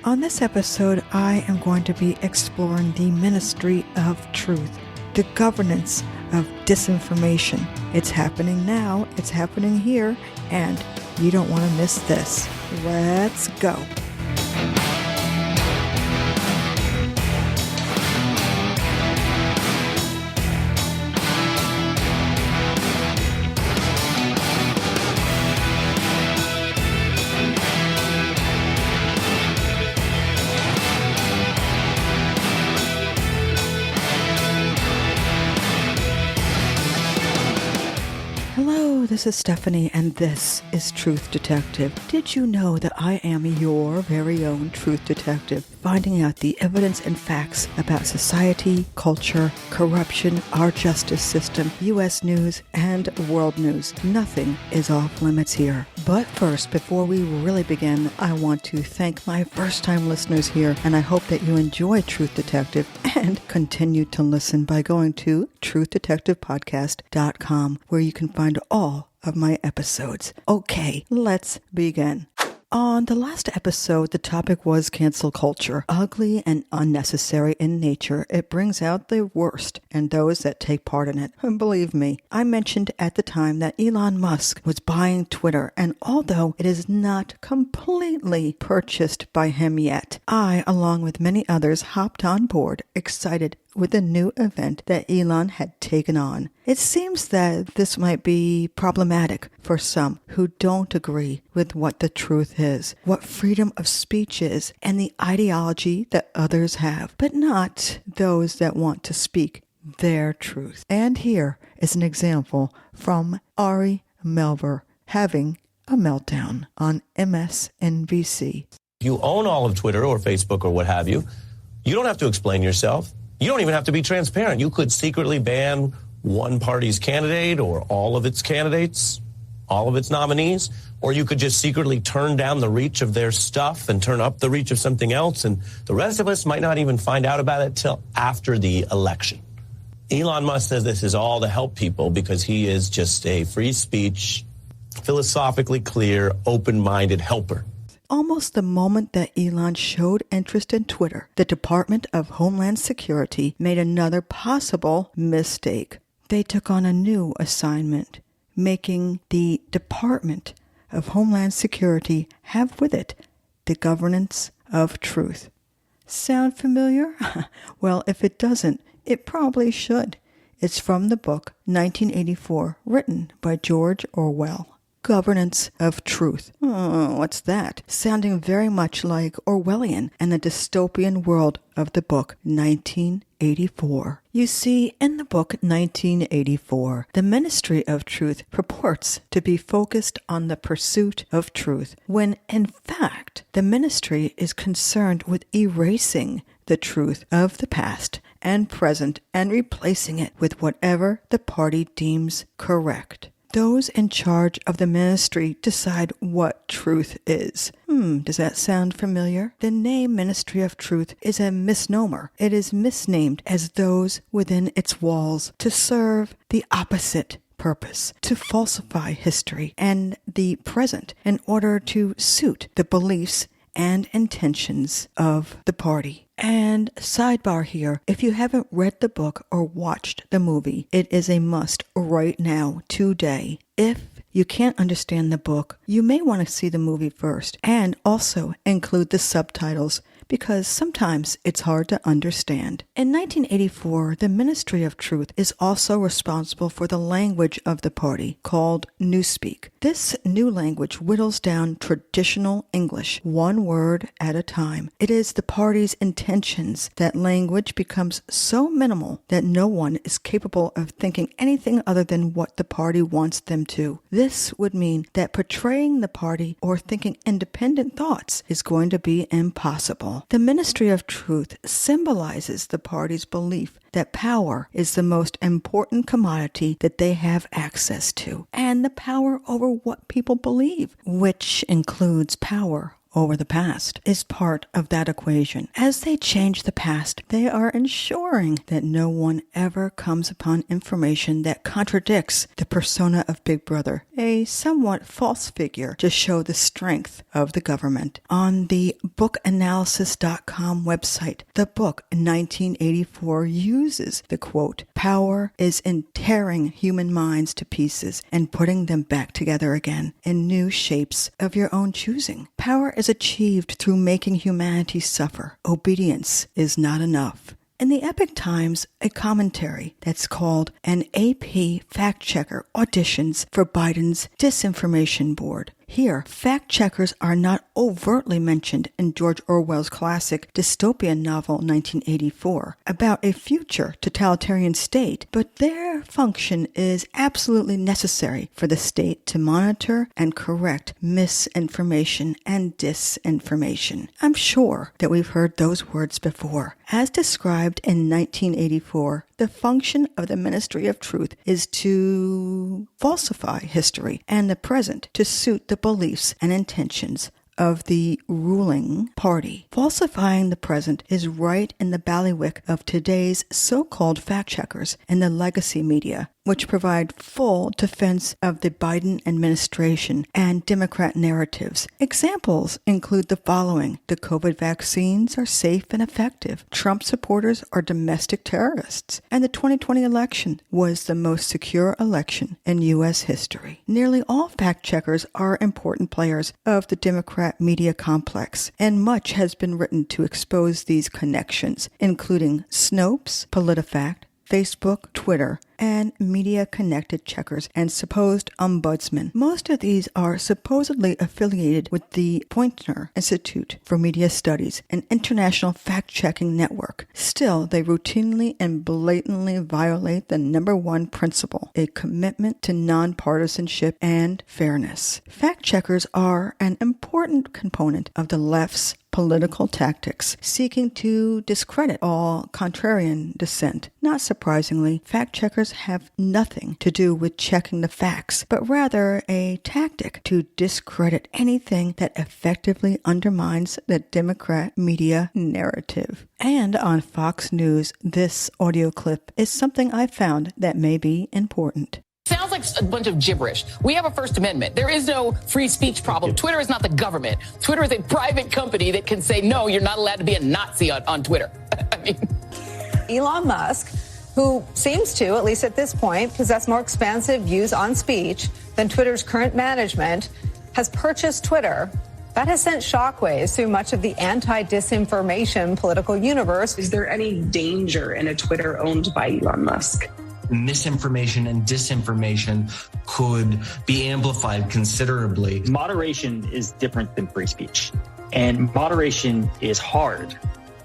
On this episode, I am going to be exploring the Ministry of Truth, the governance of disinformation. It's happening now, it's happening here, and you don't want to miss this. Let's go. Hello, this is Stephanie, and this is Truth Detective. Did you know that I am your very own Truth Detective, finding out the evidence and facts about society, culture, corruption, our justice system, U.S. news, and world news? Nothing is off limits here. But first, before we really begin, I want to thank my first-time listeners here, and I hope that you enjoy Truth Detective and continue to listen by going to truthdetectivepodcast.com, where you can find all of my episodes. Okay, let's begin. On the last episode, the topic was cancel culture. Ugly and unnecessary in nature, it brings out the worst and those that take part in it. And believe me, I mentioned at the time that Elon Musk was buying Twitter, and although it is not completely purchased by him yet, I, along with many others, hopped on board, excited with the new event that Elon had taken on. It seems that this might be problematic for some who don't agree with what the truth is, what freedom of speech is, and the ideology that others have, but not those that want to speak their truth. And here is an example from Ari Melber having a meltdown on MSNBC. You own all of Twitter or Facebook or what have you. You don't have to explain yourself. You don't even have to be transparent. You could secretly ban one party's candidate or all of its candidates, all of its nominees, or you could just secretly turn down the reach of their stuff and turn up the reach of something else, and the rest of us might not even find out about it till after the election. Elon Musk says this is all to help people because he is just a free speech, philosophically clear, open-minded helper. Almost the moment that Elon showed interest in Twitter, the Department of Homeland Security made another possible mistake. They took on a new assignment, making the Department of Homeland Security have with it the governance of truth. Sound familiar? Well, if it doesn't, it probably should. It's from the book 1984, written by George Orwell. Governance of Truth. Oh, what's that? Sounding very much like Orwellian and the dystopian world of the book 1984. You see, in the book 1984, the Ministry of Truth purports to be focused on the pursuit of truth, when in fact the ministry is concerned with erasing the truth of the past and present and replacing it with whatever the party deems correct. Those in charge of the ministry decide what truth is. Does that sound familiar? The name Ministry of Truth is a misnomer. It is misnamed as those within its walls to serve the opposite purpose, to falsify history and the present in order to suit the beliefs and intentions of the party. And sidebar here, if you haven't read the book or watched the movie, it is a must right now, today. If you can't understand the book, you may want to see the movie first and also include the subtitles, because sometimes it's hard to understand. In 1984, the Ministry of Truth is also responsible for the language of the party, called Newspeak. This new language whittles down traditional English, one word at a time. It is the party's intentions that language becomes so minimal that no one is capable of thinking anything other than what the party wants them to. This would mean that portraying the party or thinking independent thoughts is going to be impossible. The Ministry of Truth symbolizes the party's belief that power is the most important commodity that they have access to, and the power over what people believe, which includes power over the past is part of that equation. As they change the past, they are ensuring that no one ever comes upon information that contradicts the persona of Big Brother, a somewhat false figure to show the strength of the government. On the bookanalysis.com website, the book 1984 uses the quote, "Power is in tearing human minds to pieces and putting them back together again in new shapes of your own choosing. Power is achieved through making humanity suffer. Obedience is not enough." In the Epoch Times, a commentary that's called "An AP Fact Checker Auditions for Biden's Disinformation Board." Here, fact checkers are not overtly mentioned in George Orwell's classic dystopian novel 1984 about a future totalitarian state, but their function is absolutely necessary for the state to monitor and correct misinformation and disinformation. I'm sure that we've heard those words before. As described in 1984, the function of the Ministry of Truth is to falsify history and the present to suit the beliefs and intentions of the ruling party. Falsifying the present is right in the bailiwick of today's so-called fact checkers and the legacy media, which provide full defense of the Biden administration and Democrat narratives. Examples include the following: the COVID vaccines are safe and effective, Trump supporters are domestic terrorists, and the 2020 election was the most secure election in U.S. history. Nearly all fact checkers are important players of the Democrat media complex, and much has been written to expose these connections, including Snopes, PolitiFact, Facebook, Twitter, and media-connected checkers and supposed ombudsmen. Most of these are supposedly affiliated with the Poynter Institute for Media Studies, an international fact-checking network. Still, they routinely and blatantly violate the number one principle, a commitment to nonpartisanship and fairness. Fact-checkers are an important component of the left's political tactics, seeking to discredit all contrarian dissent. Not surprisingly, fact-checkers have nothing to do with checking the facts, but rather a tactic to discredit anything that effectively undermines the Democrat media narrative. And on Fox News, this audio clip is something I found that may be important. Sounds like a bunch of gibberish. We have a First Amendment. There is no free speech problem. Twitter is not the government. Twitter is a private company that can say, no, you're not allowed to be a Nazi on Twitter. I mean, Elon Musk, who seems to, at least at this point, possess more expansive views on speech than Twitter's current management, has purchased Twitter. That has sent shockwaves through much of the anti-disinformation political universe. Is there any danger in a Twitter owned by Elon Musk? Misinformation and disinformation could be amplified considerably. Moderation is different than free speech, and moderation is hard.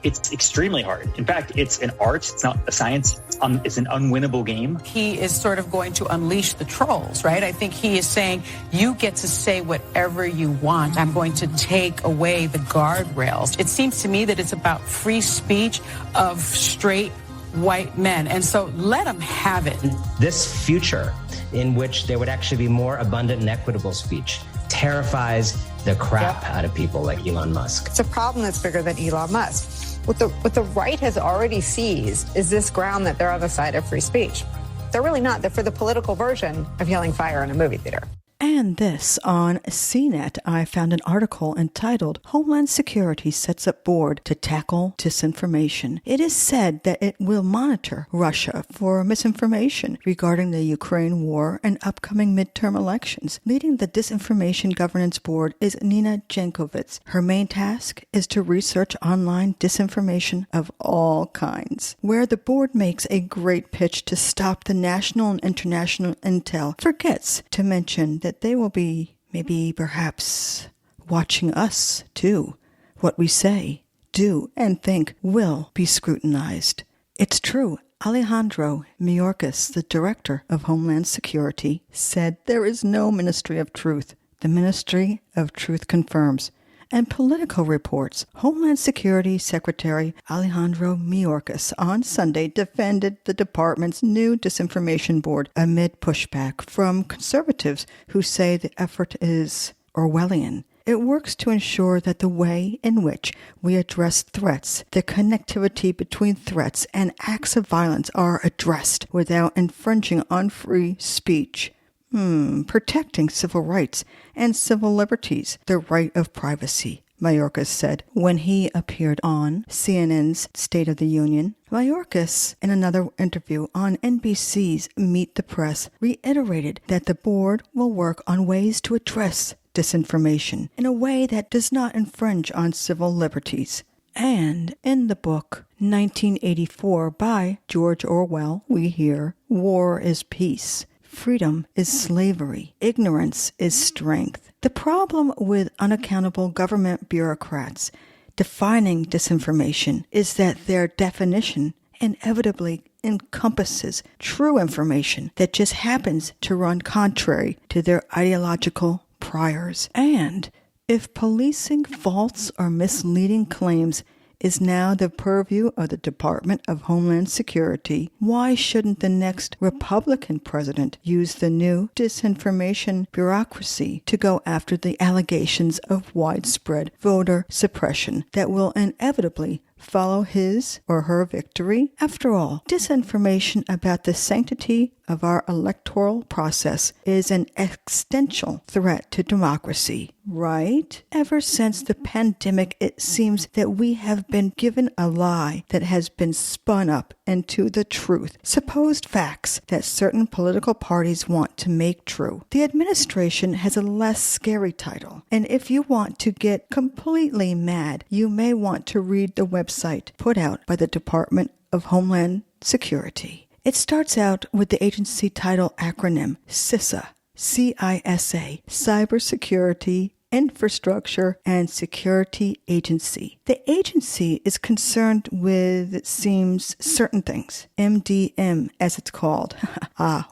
It's extremely hard. In fact, it's an art. It's not a science. It's an unwinnable game. He is sort of going to unleash the trolls, right? I think he is saying, you get to say whatever you want. I'm going to take away the guardrails. It seems to me that it's about free speech of straight white men. And so let them have it. This future in which there would actually be more abundant and equitable speech terrifies the crap out of people like Elon Musk. It's a problem that's bigger than Elon Musk. What the right has already seized is this ground that they're on the side of free speech. They're really not. They're for the political version of yelling fire in a movie theater. And this on CNET, I found an article entitled Homeland Security Sets Up Board to Tackle Disinformation. It is said that it will monitor Russia for misinformation regarding the Ukraine war and upcoming midterm elections. Leading the Disinformation Governance Board is Nina Jankovic. Her main task is to research online disinformation of all kinds, where the board makes a great pitch to stop the national and international intel, forgets to mention that they will be, maybe perhaps, watching us too. What we say, do, and think will be scrutinized. It's true. Alejandro Mayorkas, the director of Homeland Security, said there is no Ministry of Truth. The Ministry of Truth confirms. And Politico reports Homeland Security Secretary Alejandro Mayorkas on Sunday defended the department's new disinformation board amid pushback from conservatives who say the effort is Orwellian. It works to ensure that the way in which we address threats, the connectivity between threats and acts of violence are addressed without infringing on free speech. Protecting civil rights and civil liberties, the right of privacy, Mayorkas said when he appeared on CNN's State of the Union. Mayorkas, in another interview on NBC's Meet the Press, reiterated that the board will work on ways to address disinformation in a way that does not infringe on civil liberties. And in the book 1984 by George Orwell, we hear, "War is peace. Freedom is slavery. Ignorance is strength." The problem with unaccountable government bureaucrats defining disinformation is that their definition inevitably encompasses true information that just happens to run contrary to their ideological priors. And if policing false or misleading claims is now the purview of the Department of Homeland Security, why shouldn't the next Republican president use the new disinformation bureaucracy to go after the allegations of widespread voter suppression that will inevitably follow his or her victory? After all, disinformation about the sanctity of our electoral process is an existential threat to democracy, right? Ever since the pandemic, it seems that we have been given a lie that has been spun up into the truth, supposed facts that certain political parties want to make true. The administration has a less scary title, and if you want to get completely mad, you may want to read the website put out by the Department of Homeland Security. It starts out with the agency title acronym CISA, C-I-S-A, Cybersecurity Infrastructure and Security Agency. The agency is concerned with, it seems, certain things. MDM, as it's called.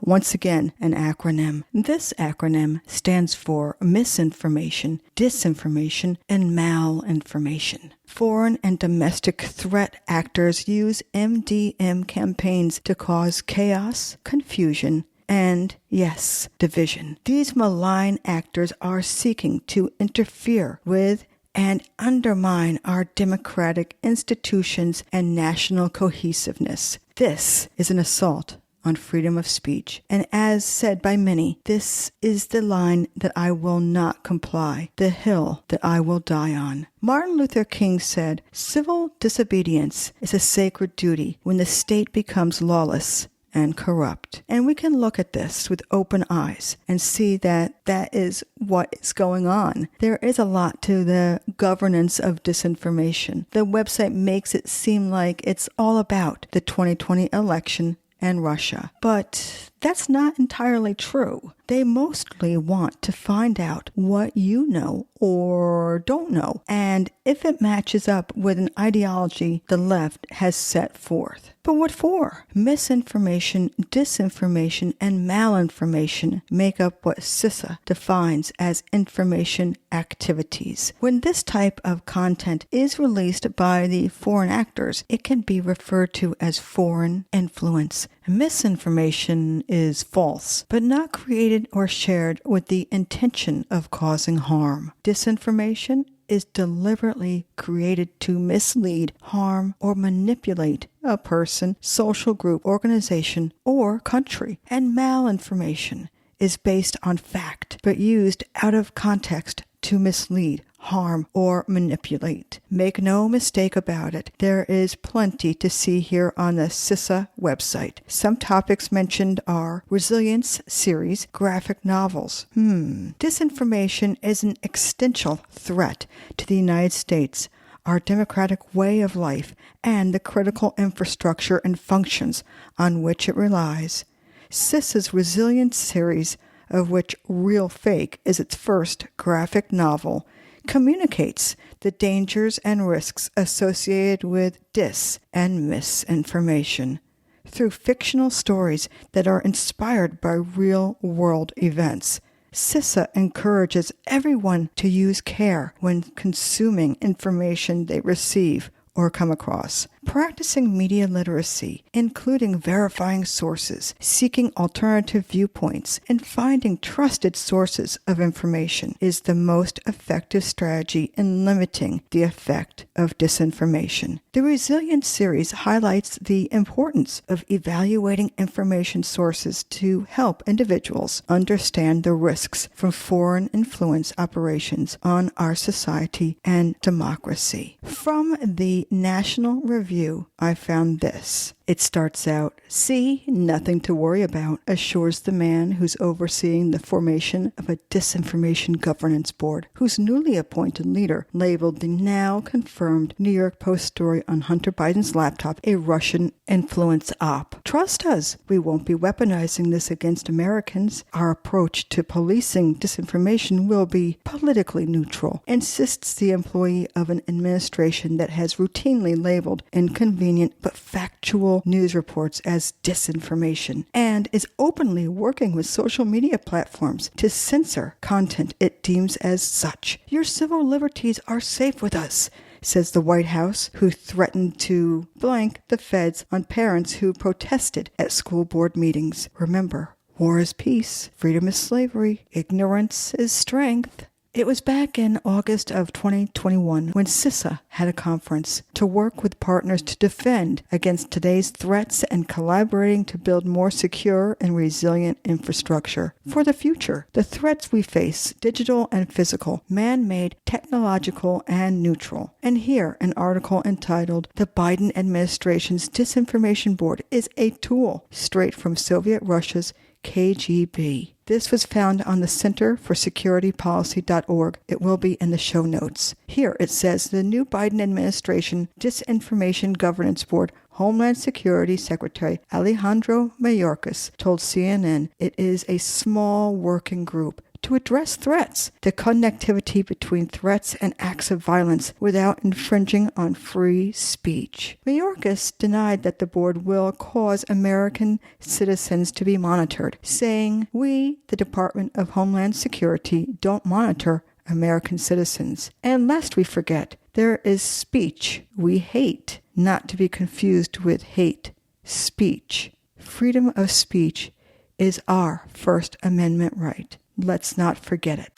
Once again, an acronym. This acronym stands for misinformation, disinformation, and malinformation. Foreign and domestic threat actors use MDM campaigns to cause chaos, confusion, and, yes, division. These malign actors are seeking to interfere with and undermine our democratic institutions and national cohesiveness. This is an assault on freedom of speech. And as said by many, this is the line that I will not comply, the hill that I will die on. Martin Luther King said, "Civil disobedience is a sacred duty when the state becomes lawless and corrupt." And we can look at this with open eyes and see that that is what is going on. There is a lot to the governance of disinformation. The website makes it seem like it's all about the 2020 election and Russia. But that's not entirely true. They mostly want to find out what you know or don't know, and if it matches up with an ideology the left has set forth. But what for? Misinformation, disinformation, and malinformation make up what CISA defines as information activities. When this type of content is released by the foreign actors, it can be referred to as foreign influence. Misinformation is false, but not created or shared with the intention of causing harm. Disinformation is deliberately created to mislead, harm, or manipulate a person, social group, organization, or country. And malinformation is based on fact, but used out of context to mislead, harm, or manipulate. Make no mistake about it, there is plenty to see here on the CISA website. Some topics mentioned are resilience series, graphic novels. Disinformation is an existential threat to the United States, our democratic way of life, and the critical infrastructure and functions on which it relies. CISA's resilience series, of which Real Fake is its first graphic novel, communicates the dangers and risks associated with dis and misinformation through fictional stories that are inspired by real-world events. CISA encourages everyone to use care when consuming information they receive or come across. Practicing media literacy, including verifying sources, seeking alternative viewpoints, and finding trusted sources of information is the most effective strategy in limiting the effect of disinformation. The Resilience series highlights the importance of evaluating information sources to help individuals understand the risks from foreign influence operations on our society and democracy. From the National Review, I found this. It starts out, "See, nothing to worry about," assures the man who's overseeing the formation of a disinformation governance board, whose newly appointed leader labeled the now confirmed New York Post story on Hunter Biden's laptop a Russian influence op. "Trust us, we won't be weaponizing this against Americans. Our approach to policing disinformation will be politically neutral," insists the employee of an administration that has routinely labeled inconvenient but factual news reports as disinformation, and is openly working with social media platforms to censor content it deems as such. "Your civil liberties are safe with us," says the White House, who threatened to blank the feds on parents who protested at school board meetings. Remember, war is peace, freedom is slavery, ignorance is strength. It was back in August of 2021 when CISA had a conference to work with partners to defend against today's threats and collaborating to build more secure and resilient infrastructure for the future. The threats we face, digital and physical, man-made, technological, and neutral. And here, an article entitled, "The Biden Administration's Disinformation Board is a Tool," straight from Soviet Russia's KGB. This was found on the Center for Security Policy.org. It will be in the show notes. Here it says the new Biden administration Disinformation Governance Board Homeland Security Secretary Alejandro Mayorkas told CNN it is a small working group to address threats, the connectivity between threats and acts of violence without infringing on free speech. Mayorkas denied that the board will cause American citizens to be monitored, saying, "We, the Department of Homeland Security, don't monitor American citizens. And lest we forget, there is speech we hate, not to be confused with hate speech. Freedom of speech is our First Amendment right. Let's not forget it."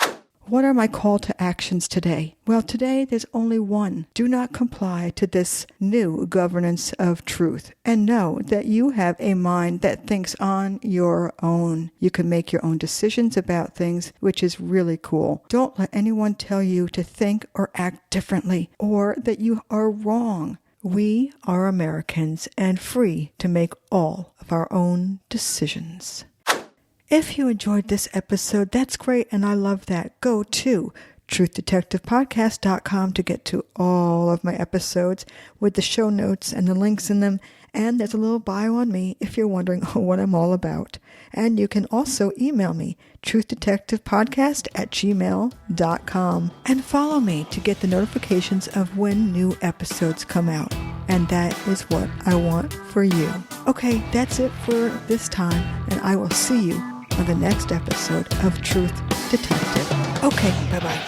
What are my call to actions today? Well, today there's only one. Do not comply to this new governance of truth. And know that you have a mind that thinks on your own. You can make your own decisions about things, which is really cool. Don't let anyone tell you to think or act differently, or that you are wrong. We are Americans and free to make all of our own decisions. If you enjoyed this episode, that's great, and I love that. Go to truthdetectivepodcast.com to get to all of my episodes with the show notes and the links in them. And there's a little bio on me if you're wondering what I'm all about. And you can also email me, truthdetectivepodcast@gmail.com. And follow me to get the notifications of when new episodes come out. And that is what I want for you. Okay, that's it for this time, and I will see you on the next episode of Truth Detective. Okay, bye-bye.